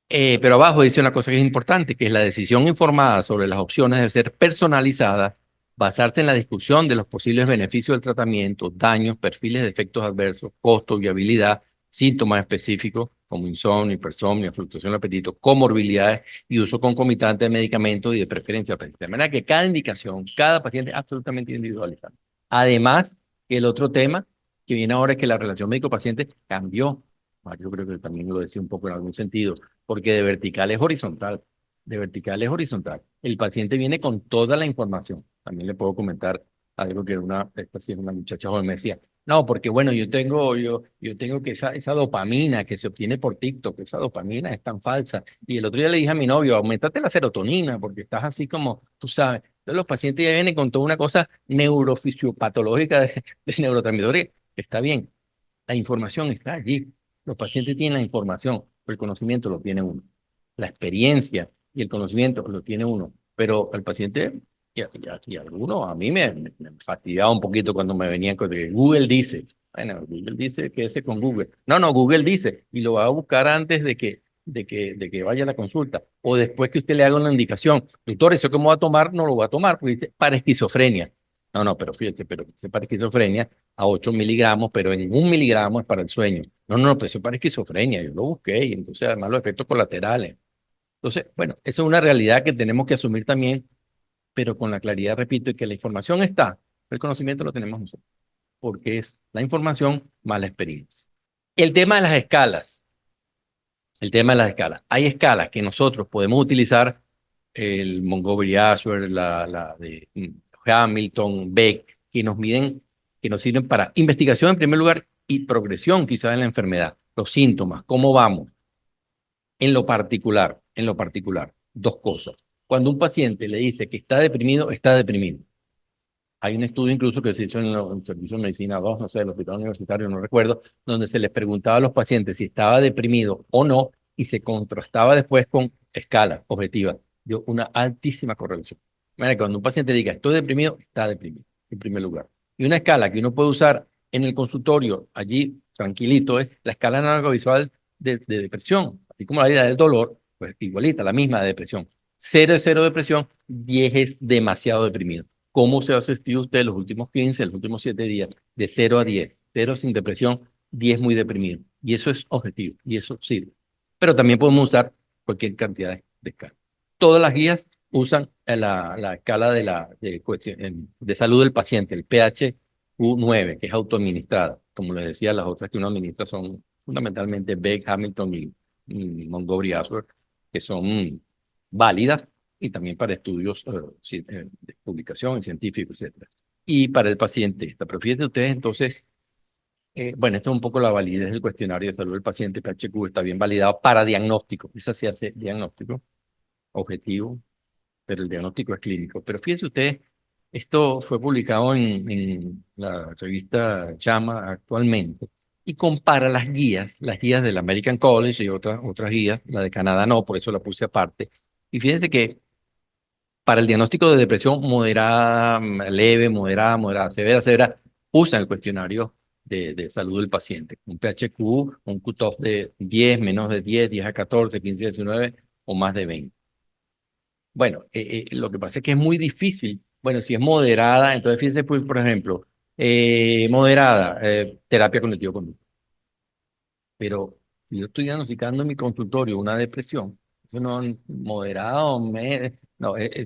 Pero abajo dice una cosa que es importante, que es la decisión informada sobre las opciones debe ser personalizada, basarse en la discusión de los posibles beneficios del tratamiento, daños, perfiles de efectos adversos, costo, viabilidad, síntomas específicos como insomnio, hipersomnio, fluctuación del apetito, comorbilidades y uso concomitante de medicamentos y de preferencia al paciente. De manera que cada indicación, cada paciente es absolutamente individualizado. Además, el otro tema que viene ahora es que la relación médico-paciente cambió. Yo creo que también lo decía un poco en algún sentido, porque de vertical es horizontal. De vertical es horizontal. El paciente viene con toda la información. También le puedo comentar algo que esta sí es una muchacha joven me decía, no, porque bueno, yo tengo que esa dopamina que se obtiene por TikTok, esa dopamina es tan falsa. Y el otro día le dije a mi novio, aumentate la serotonina, porque estás así como, tú sabes. Entonces los pacientes ya vienen con toda una cosa neurofisiopatológica de neurotransmisores. Está bien, la información está allí. Los pacientes tienen la información, pero el conocimiento lo tiene uno. La experiencia y el conocimiento lo tiene uno. Pero el paciente, y algunos, a mí me fastidiaba un poquito cuando me venían con que Google dice. Bueno, Google dice que ese con Google. No, no, Google dice. Y lo va a buscar antes de que vaya a la consulta. O después que usted le haga una indicación. Doctor, ¿eso cómo va a tomar? No lo va a tomar, porque dice para esquizofrenia. No, no, pero fíjate, pero dice para esquizofrenia a 8 miligramos, pero en 1 miligramo es para el sueño. No, no, no, pues eso es para esquizofrenia, yo lo busqué y entonces además los efectos colaterales. Entonces, bueno, esa es una realidad que tenemos que asumir también, pero con la claridad, repito, de que la información está, el conocimiento lo tenemos nosotros, porque es la información más la experiencia. El tema de las escalas, el tema de las escalas. Hay escalas que nosotros podemos utilizar, el Montgomery-Åsberg, la de Hamilton, Beck, que nos miden, que nos sirven para investigación en primer lugar y progresión quizás en la enfermedad, los síntomas, cómo vamos. En lo particular, dos cosas. Cuando un paciente le dice que está deprimido, está deprimido. Hay un estudio incluso que se hizo en el Servicio de Medicina 2, no sé, del Hospital Universitario, no recuerdo, donde se les preguntaba a los pacientes si estaba deprimido o no y se contrastaba después con escala objetiva. Dio una altísima correlación. Mira, cuando un paciente diga estoy deprimido, está deprimido, en primer lugar. Y una escala que uno puede usar en el consultorio, allí tranquilito, es la escala análogo-visual de depresión, así como la idea del dolor, pues igualita, la misma de depresión. 0 es cero depresión, 10 es demasiado deprimido. ¿Cómo se ha asistido usted los últimos 15, los últimos 7 días? De 0 a 10. 0 sin depresión, 10 muy deprimido. Y eso es objetivo, y eso sirve. Pero también podemos usar cualquier cantidad de escala. Todas las guías usan la escala de salud del paciente, el PHQ-9, que es autoadministrada. Como les decía, las otras que uno administra son fundamentalmente Beck, Hamilton y Montgomery-Åsberg, que son válidas y también para estudios de publicación científicos, etcétera. Y para el paciente esta. Pero fíjense ustedes entonces, bueno, esto es un poco la validez del cuestionario de salud del paciente, PHQ está bien validado para diagnóstico. Esa sí hace diagnóstico objetivo, pero el diagnóstico es clínico. Pero fíjense ustedes, esto fue publicado en la revista JAMA actualmente y compara las guías del American College y otras guías, la de Canadá no, por eso la puse aparte. Y fíjense que para el diagnóstico de depresión moderada, leve, moderada, severa, usan el cuestionario de salud del paciente. Un PHQ, un cutoff de 10, menos de 10, 10 a 14, 15 a 19 o más de 20. Bueno, lo que pasa es que es muy difícil. Bueno, si es moderada, entonces fíjense, pues, por ejemplo, moderada, terapia cognitivo-conductual. Pero si yo estoy diagnosticando en mi consultorio una depresión, eso no es moderado, no, es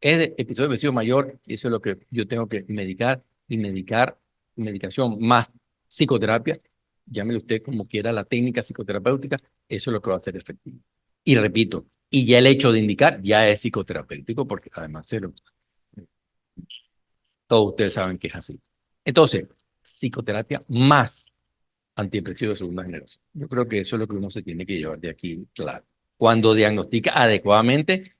de episodio depresivo mayor y eso es lo que yo tengo que medicar y medicar, medicación más psicoterapia, llámele usted como quiera la técnica psicoterapéutica, eso es lo que va a ser efectivo. Y repito, y ya el hecho de indicar ya es psicoterapéutico porque además todos ustedes saben que es así. Entonces, psicoterapia más antidepresivo de segunda generación. Yo creo que eso es lo que uno se tiene que llevar de aquí, claro. Cuando diagnostica adecuadamente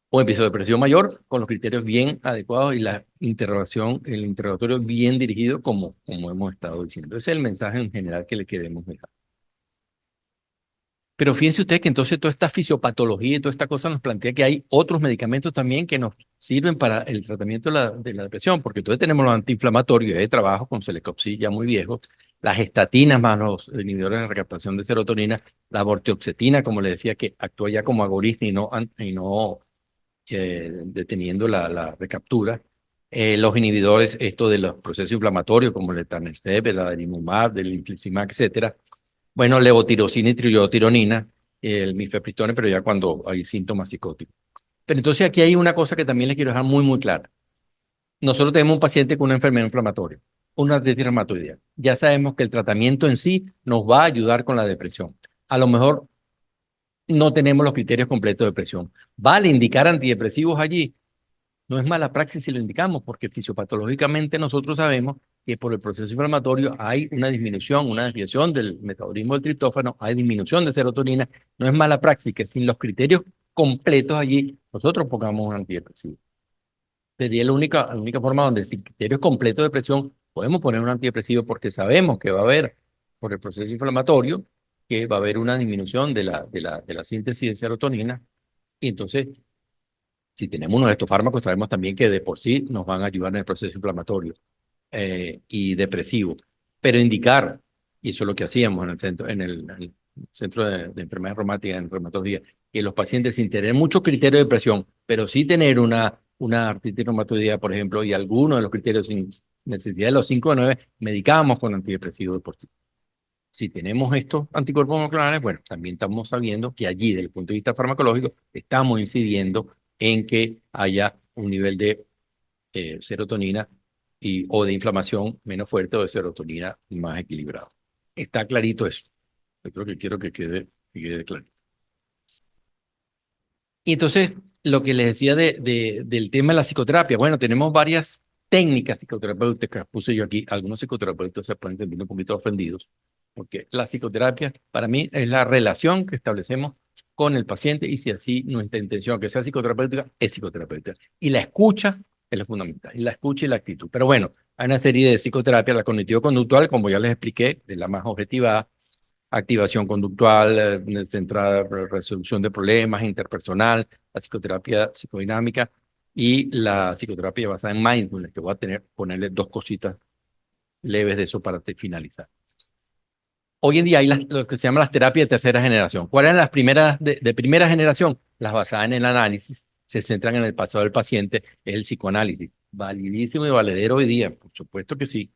un episodio de depresión mayor, con los criterios bien adecuados y la interrogación, el interrogatorio bien dirigido, como hemos estado diciendo. Ese es el mensaje en general que le queremos dejar. Pero fíjense ustedes que entonces toda esta fisiopatología y toda esta cosa nos plantea que hay otros medicamentos también que nos sirven para el tratamiento de la depresión, porque entonces tenemos los antiinflamatorios de trabajo con Celecoxib ya muy viejos, las estatinas más los inhibidores de recaptación de serotonina, la vortioxetina, como le decía, que actúa ya como agonista y no deteniendo la recaptura, los inhibidores esto de los procesos inflamatorios como el etanercept, el adalimumab, el infliximab, etcétera, Bueno, levotirosina y triotironina, el mifepristone, pero ya cuando hay síntomas psicóticos. Pero entonces aquí hay una cosa que también les quiero dejar muy, muy clara. Nosotros tenemos un paciente con una enfermedad inflamatoria, una artritis reumatoidea. Ya sabemos que el tratamiento en sí nos va a ayudar con la depresión. A lo mejor no tenemos los criterios completos de depresión. ¿Vale indicar antidepresivos allí? No es mala praxis si lo indicamos, porque fisiopatológicamente nosotros sabemos que por el proceso inflamatorio hay una disminución, una desviación del metabolismo del triptófano, hay disminución de serotonina. No es mala praxis que sin los criterios completos allí nosotros pongamos un antidepresivo. Sería la única forma donde sin criterios completos de depresión podemos poner un antidepresivo porque sabemos que va a haber, por el proceso inflamatorio, que va a haber una disminución de la síntesis de serotonina. Y entonces, si tenemos uno de estos fármacos, sabemos también que de por sí nos van a ayudar en el proceso inflamatorio y depresivo. Pero indicar, y eso es lo que hacíamos en el centro de enfermedades reumáticas, en reumatología, que los pacientes sin tener muchos criterios de depresión, pero sí tener una artritis reumatoidea, por ejemplo, y algunos de los criterios sin necesidad de los 5 de 9, medicamos con antidepresivos de por sí. Si tenemos estos anticuerpos monoclonales, bueno, también estamos sabiendo que allí, desde el punto de vista farmacológico, estamos incidiendo en que haya un nivel de serotonina o de inflamación menos fuerte o de serotonina más equilibrado. Está clarito eso. Yo creo que quiero que quede claro. Y entonces, lo que les decía del tema de la psicoterapia, bueno, tenemos varias técnicas psicoterapéuticas, puse yo aquí, algunos psicoterapeutas se pueden sentir un poquito ofendidos, porque la psicoterapia para mí es la relación que establecemos con el paciente y si así nuestra intención que sea psicoterapéutica es psicoterapéutica. Y la escucha es lo fundamental, y la escucha y la actitud. Pero bueno, hay una serie de psicoterapia, la cognitivo-conductual, como ya les expliqué, de la más objetiva, activación conductual, centrada en resolución de problemas, interpersonal, la psicoterapia psicodinámica y la psicoterapia basada en mindfulness, que voy a ponerle dos cositas leves de eso para finalizar. Hoy en día hay lo que se llama las terapias de tercera generación. ¿Cuáles eran las primeras de primera generación? Las basadas en el análisis, se centran en el pasado del paciente, es el psicoanálisis. Validísimo y valedero hoy día, por supuesto que sí.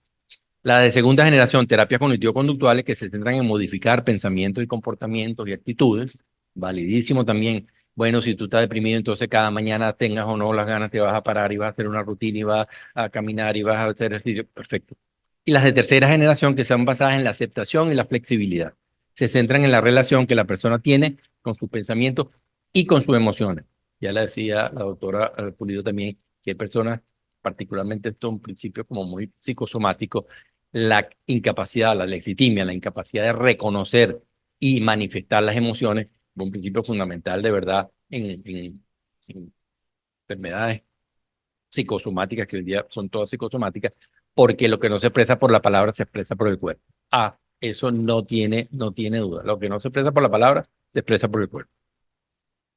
La de segunda generación, terapias cognitivo-conductuales que se centran en modificar pensamientos y comportamientos y actitudes. Validísimo también. Bueno, si tú estás deprimido, entonces cada mañana tengas o no las ganas, te vas a parar y vas a hacer una rutina y vas a caminar y vas a hacer ejercicio. Perfecto. Y las de tercera generación que son basadas en la aceptación y la flexibilidad. Se centran en la relación que la persona tiene con sus pensamientos y con sus emociones. Ya le decía la doctora Pulido también que hay personas, particularmente esto es un principio como muy psicosomático, la incapacidad, la lexitimia, la incapacidad de reconocer y manifestar las emociones, un principio fundamental de verdad en enfermedades psicosomáticas, que hoy día son todas psicosomáticas, porque lo que no se expresa por la palabra se expresa por el cuerpo. Ah, eso no tiene duda. Lo que no se expresa por la palabra se expresa por el cuerpo.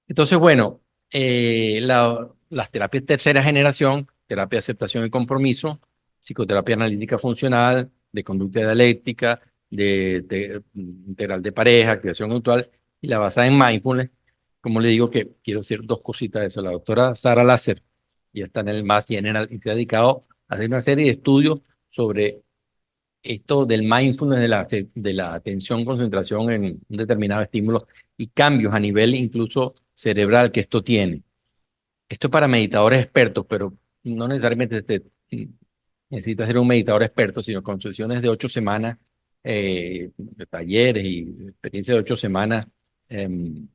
Entonces, bueno, las terapias tercera generación, terapia de aceptación y compromiso, psicoterapia analítica funcional, de conducta dialéctica, de integral de pareja, activación mutual, y la basada en mindfulness, como le digo que quiero decir dos cositas de eso. La doctora Sara Lasser, ya está en el Mass General y se ha dedicado a hacer una serie de estudios sobre esto del mindfulness, de la atención, concentración en un determinado estímulo y cambios a nivel incluso cerebral que esto tiene. Esto es para meditadores expertos, pero no necesariamente necesita ser un meditador experto, sino con sesiones de 8 semanas, de talleres y experiencia de 8 semanas. No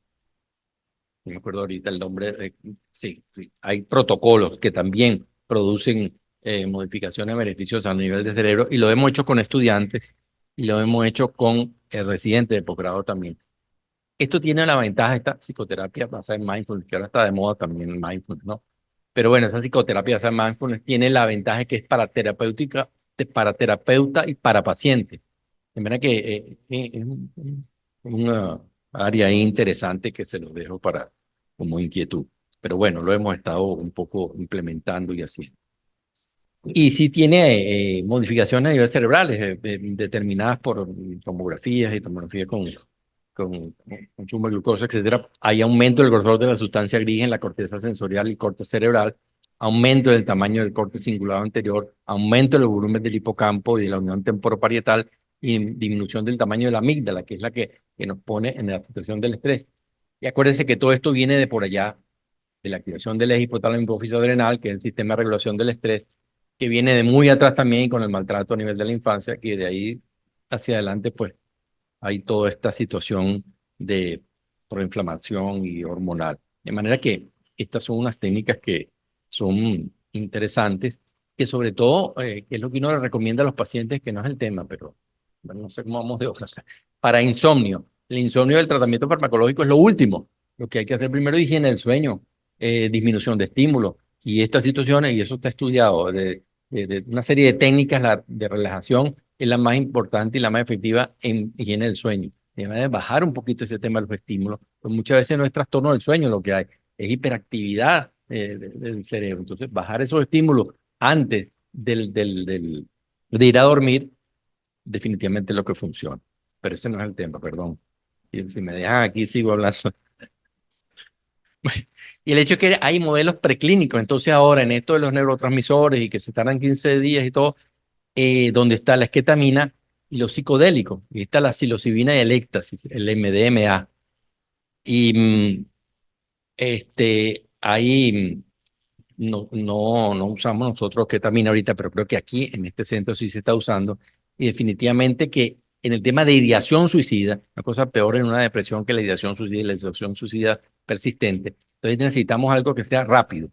me acuerdo ahorita el nombre. Sí, sí, hay protocolos que también producen modificaciones beneficiosas a nivel de cerebro y lo hemos hecho con estudiantes y lo hemos hecho con residentes de posgrado también. Esto tiene la ventaja, esta psicoterapia basada en mindfulness, que ahora está de moda también el mindfulness, ¿no? Pero bueno, esa psicoterapia basada en mindfulness tiene la ventaja que es para terapéutica, para terapeuta y para paciente. De manera que es una área interesante que se los dejo para como inquietud. Pero bueno, lo hemos estado un poco implementando y así. Y sí tiene modificaciones a nivel cerebrales determinadas por tomografías y tomografías con consumo de glucosa, etcétera. Hay aumento del grosor de la sustancia gris en la corteza sensorial y corte cerebral, aumento del tamaño del corte cingulado anterior, aumento del volumen del hipocampo y de la unión temporoparietal y disminución del tamaño de la amígdala, que es la que nos pone en la situación del estrés. Y acuérdense que todo esto viene de por allá, de la activación del eje hipotálamo hipófisis adrenal, que es el sistema de regulación del estrés, que viene de muy atrás también con el maltrato a nivel de la infancia, que de ahí hacia adelante, pues hay toda esta situación de proinflamación y hormonal. De manera que estas son unas técnicas que son interesantes, que sobre todo, que es lo que uno le recomienda a los pacientes, que no es el tema, pero bueno, no sé cómo vamos de hojas. Para insomnio, el insomnio del tratamiento farmacológico es lo último. Lo que hay que hacer primero es higiene del sueño, disminución de estímulos y estas situaciones, y eso está estudiado, de una serie de técnicas de relajación es la más importante y la más efectiva en higiene del sueño. De bajar un poquito ese tema de los estímulos, pues muchas veces no es trastorno del sueño lo que hay, es hiperactividad del cerebro. Entonces, bajar esos estímulos antes de ir a dormir, definitivamente es lo que funciona. Pero ese no es el tema, perdón. Y si me dejan aquí, sigo hablando. Y el hecho es que hay modelos preclínicos, entonces ahora en esto de los neurotransmisores y que se tardan 15 días y todo, donde está la esketamina y los psicodélicos. Y está la psilocibina y el éxtasis, el MDMA. Y ahí no usamos nosotros ketamina ahorita, pero creo que aquí en este centro sí se está usando. Y definitivamente que en el tema de ideación suicida, una cosa peor en una depresión que la ideación suicida y la ideación suicida persistente. Entonces necesitamos algo que sea rápido.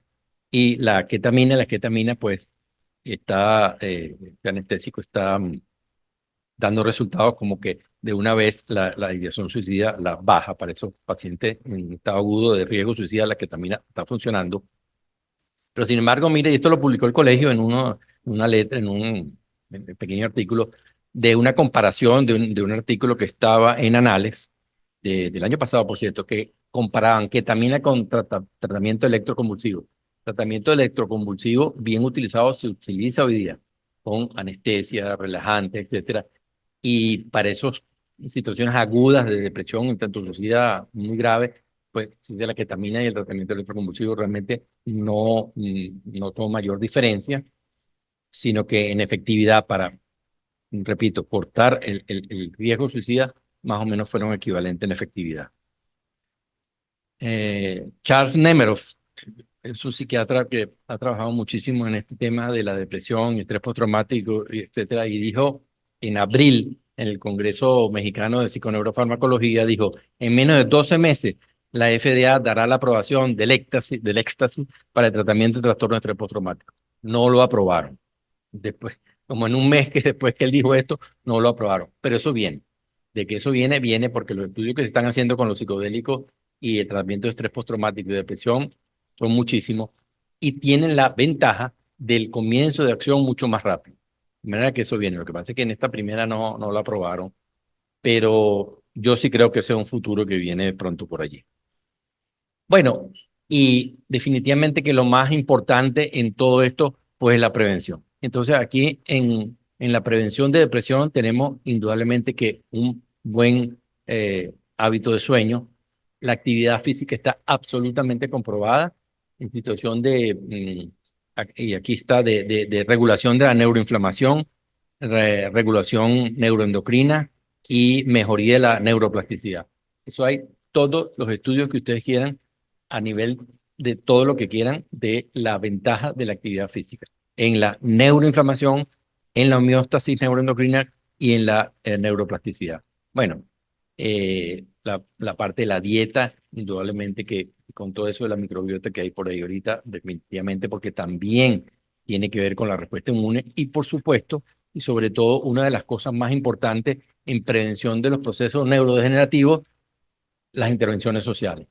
Y la ketamina pues está, el anestésico está dando resultados como que de una vez la ideación suicida la baja para esos pacientes en estado agudo de riesgo suicida, la ketamina está funcionando. Pero sin embargo, mire, y esto lo publicó el colegio en una letra, en un pequeño artículo, de una comparación de un artículo que estaba en Anales, del año pasado, por cierto, que comparaban ketamina con tratamiento electroconvulsivo. Tratamiento electroconvulsivo bien utilizado se utiliza hoy día con anestesia, relajante, etcétera. Y para esas situaciones agudas de depresión, intrantulosidad muy grave, pues sí, de la ketamina y el tratamiento electroconvulsivo realmente no tuvo mayor diferencia, sino que en efectividad para, repito, cortar el riesgo suicida, más o menos fueron equivalentes en efectividad. Charles Nemeroff es un psiquiatra que ha trabajado muchísimo en este tema de la depresión, estrés postraumático, etcétera, y dijo en abril, en el Congreso Mexicano de Psiconeurofarmacología, dijo, en menos de 12 meses, la FDA dará la aprobación del éxtasis para el tratamiento de trastorno de estrés postraumático. No lo aprobaron. Después, como en un mes que después que él dijo esto, no lo aprobaron. Pero eso viene. De que eso viene, viene porque los estudios que se están haciendo con los psicodélicos y el tratamiento de estrés postraumático y depresión son muchísimos y tienen la ventaja del comienzo de acción mucho más rápido. De manera que eso viene. Lo que pasa es que en esta primera no la aprobaron, pero yo sí creo que ese es un futuro que viene pronto por allí. Bueno, y definitivamente que lo más importante en todo esto, pues es la prevención. Entonces aquí en la prevención de depresión tenemos indudablemente que un buen hábito de sueño, la actividad física está absolutamente comprobada en situación y aquí está de regulación de la neuroinflamación, regulación neuroendocrina y mejoría de la neuroplasticidad. Eso hay todos los estudios que ustedes quieran a nivel de todo lo que quieran de la ventaja de la actividad física en la neuroinflamación, en la homeostasis neuroendocrina y en la neuroplasticidad. Bueno, la parte de la dieta, indudablemente que con todo eso de la microbiota que hay por ahí ahorita, definitivamente porque también tiene que ver con la respuesta inmune y por supuesto, y sobre todo, una de las cosas más importantes en prevención de los procesos neurodegenerativos, las intervenciones sociales,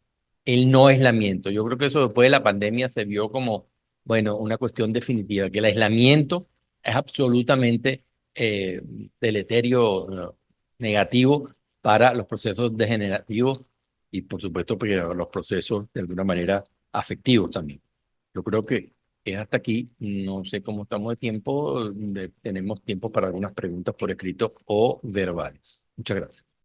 el no aislamiento. Yo creo que eso después de la pandemia se vio como, bueno, una cuestión definitiva, que el aislamiento es absolutamente eh, deleterio, negativo para los procesos degenerativos y por supuesto para los procesos de alguna manera afectivos también. Yo creo que es hasta aquí, no sé cómo estamos de tiempo, tenemos tiempo para algunas preguntas por escrito o verbales. Muchas gracias.